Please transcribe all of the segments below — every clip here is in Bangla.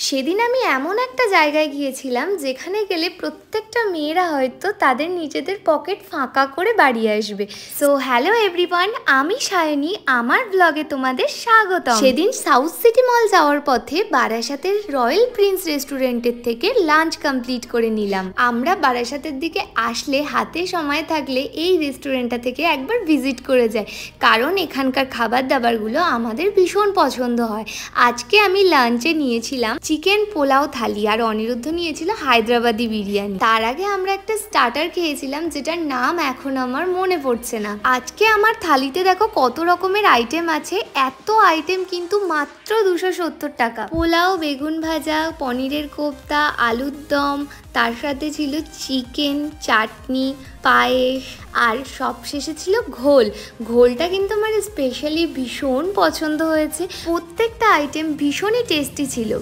সেদিন আমি এমন একটা জায়গায় গিয়েছিলাম যেখানে গেলে প্রত্যেকটা মেয়েরা হয়তো তাদের নিজেদের পকেট ফাঁকা করে বাড়ি আসবে। সো হ্যালো এভরিওয়ান, আমি সায়নী, আমার ব্লগে তোমাদের স্বাগতম। সেদিন সাউথ সিটি মল যাওয়ার পথে বারাসাতের রয়্যাল প্রিন্স রেস্টুরেন্টের থেকে লাঞ্চ কমপ্লিট করে নিলাম। আমরা বারাসাতের দিকে আসলে হাতে সময় থাকলে এই রেস্টুরেন্টটা থেকে একবার ভিজিট করে যাই, কারণ এখানকার খাবার দাবারগুলো আমাদের ভীষণ পছন্দ হয়। আজকে আমি লাঞ্চে নিয়েছিলাম চিকেন পোলাও থালি আর অনিরুদ্ধ নিয়েছিল হায়দ্রাবাদি বিরিয়ানি। তার আগে আমরা একটা স্টার্টার খেয়েছিলাম যেটার নাম এখন আমার মনে পড়ছে না। আজকে আমার থালিতে দেখো কত রকমের আইটেম আছে, এত আইটেম কিন্তু মাত্র 270 টাকা। পোলাও, বেগুন ভাজা, পনিরের কোফতা, আলুর দম, তার সাথে ছিল চিকেন, চাটনি, পায়েস আর সবশেষে ছিল ঘোল। ঘোলটা কিন্তু আমার স্পেশালি ভীষণ পছন্দ হয়েছে। প্রত্যেকটা আইটেম ভীষণই টেস্টি ছিল।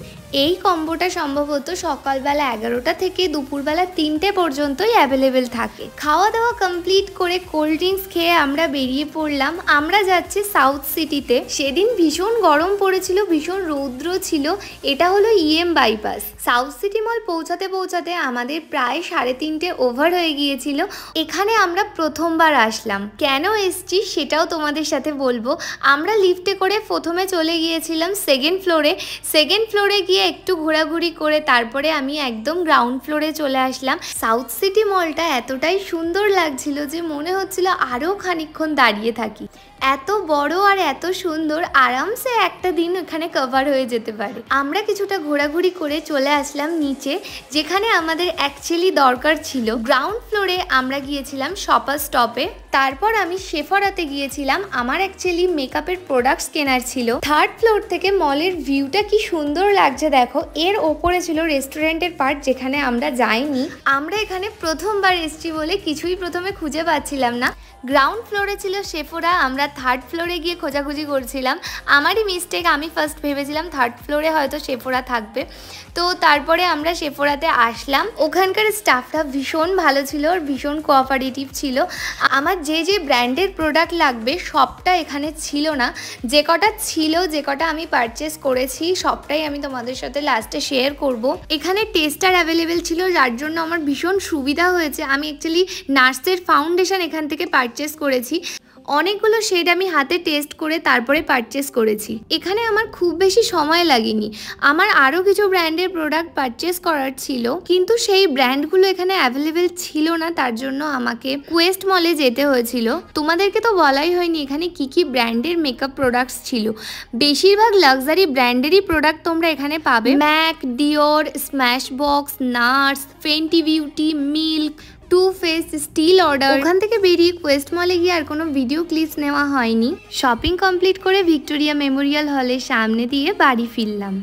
এই কম্বোটা সম্ভবত সকালবেলা 11টা থেকে দুপুরবেলা 3টে পর্যন্তই অ্যাভেলেবেল থাকে। খাওয়া দাওয়া কমপ্লিট করে কোল্ড ড্রিঙ্কস খেয়ে আমরা বেরিয়ে পড়লাম। আমরা যাচ্ছি সাউথ সিটিতে। সেদিন ভীষণ গরম পড়েছিল, ভীষণ রৌদ্র ছিল। এটা হলো ইএম বাইপাস। সাউথ সিটি মল পৌঁছাতে পৌঁছাতে আমাদের প্রায় 3:30 ওভার হয়ে গিয়েছিল। এখানে আমরা প্রথমবার আসলাম। কেন এসছি সেটাও তোমাদের সাথে বলবো। আমরা লিফটে করে প্রথমে চলে গিয়েছিলাম সেকেন্ড ফ্লোরে গিয়ে একটু ঘোরাঘুরি করে তারপরে আমি একদম গ্রাউন্ড ফ্লোরে চলে আসলাম। সাউথ সিটি মলটা এতটাই সুন্দর লাগছিল যে মনে হচ্ছিল আরও খানিকক্ষণ দাঁড়িয়ে থাকি। এত বড় আর এত সুন্দর, আরামসে একটা দিন এখানে কভার হয়ে যেতে পারে। আমরা কিছুটা ঘোরাঘুরি করে চলে আসলাম নিচে, যেখানে আমাদের অ্যাকচুয়ালি দরকার ছিল। গ্রাউন্ড ফ্লোরে আমরা গিয়েছিলাম শপার স্টপে, তারপর আমি সেফরাতে গিয়েছিলাম। আমার অ্যাকচুয়ালি মেকআপের প্রোডাক্টস কেনার ছিল। থার্ড ফ্লোর থেকে মলের ভিউটা কি সুন্দর লাগছে দেখো। এর ওপরে ছিল রেস্টুরেন্টের পার্ট, যেখানে আমরা যাইনি। আমরা এখানে প্রথমবার এসেছি বলে কিছুই প্রথমে খুঁজে পাচ্ছিলাম না। গ্রাউন্ড ফ্লোরে ছিল সেফোরা, আমরা থার্ড ফ্লোরে গিয়ে খোঁজাখুঁজি করছিলাম। আমারই মিস্টেক, আমি ফার্স্ট ভেবেছিলাম থার্ড ফ্লোরে হয়তো সেফোরা থাকবে। তো তারপরে আমরা সেফোরাতে আসলাম। ওখানকার স্টাফটা ভীষণ ভালো ছিল আর ভীষণ কোঅপারেটিভ ছিল। আমার যে ব্র্যান্ডের প্রোডাক্ট লাগবে সবটা এখানে ছিল না। যে কটা ছিল, যে কটা আমি পারচেস করেছি সবটাই আমি তোমাদের সাথে লাস্টে শেয়ার করব। এখানে টেস্টার অ্যাভেলেবেল ছিল, যার জন্য আমার ভীষণ সুবিধা হয়েছে। আমি অ্যাকচুয়ালি নার্সের ফাউন্ডেশন এখান থেকে পারচেস করেছি। অনেকগুলো শেড আমি হাতে টেস্ট করে তারপরে পারচেস করেছি। এখানে আমার খুব বেশি সময় লাগেনি। আমার আরও কিছু ব্র্যান্ডের প্রোডাক্ট পারচেস করার ছিল, কিন্তু সেই ব্র্যান্ডগুলো এখানে অ্যাভেলেবেল ছিল না। তার জন্য আমাকে কোয়েস্ট মলে যেতে হয়েছিল। তোমাদেরকে তো বলাই হয়নি এখানে কি ব্র্যান্ডের মেকআপ প্রোডাক্টস ছিল। বেশিরভাগ লাক্সারি ব্র্যান্ডেরই প্রোডাক্ট তোমরা এখানে পাবে। MAC, Dior, Smashbox, NARS, Fenty beauty, milk, too face, still order. ওখান থেকে বেরিয়ে কোয়েস্ট মলে গিয়ে আর কোনো ভিডিও ক্লিপস নেওয়া হয়নি। শপিং কমপ্লিট করে ভিক্টোরিয়া মেমোরিয়াল হলের সামনে দিয়ে বাড়ি ফিরলাম।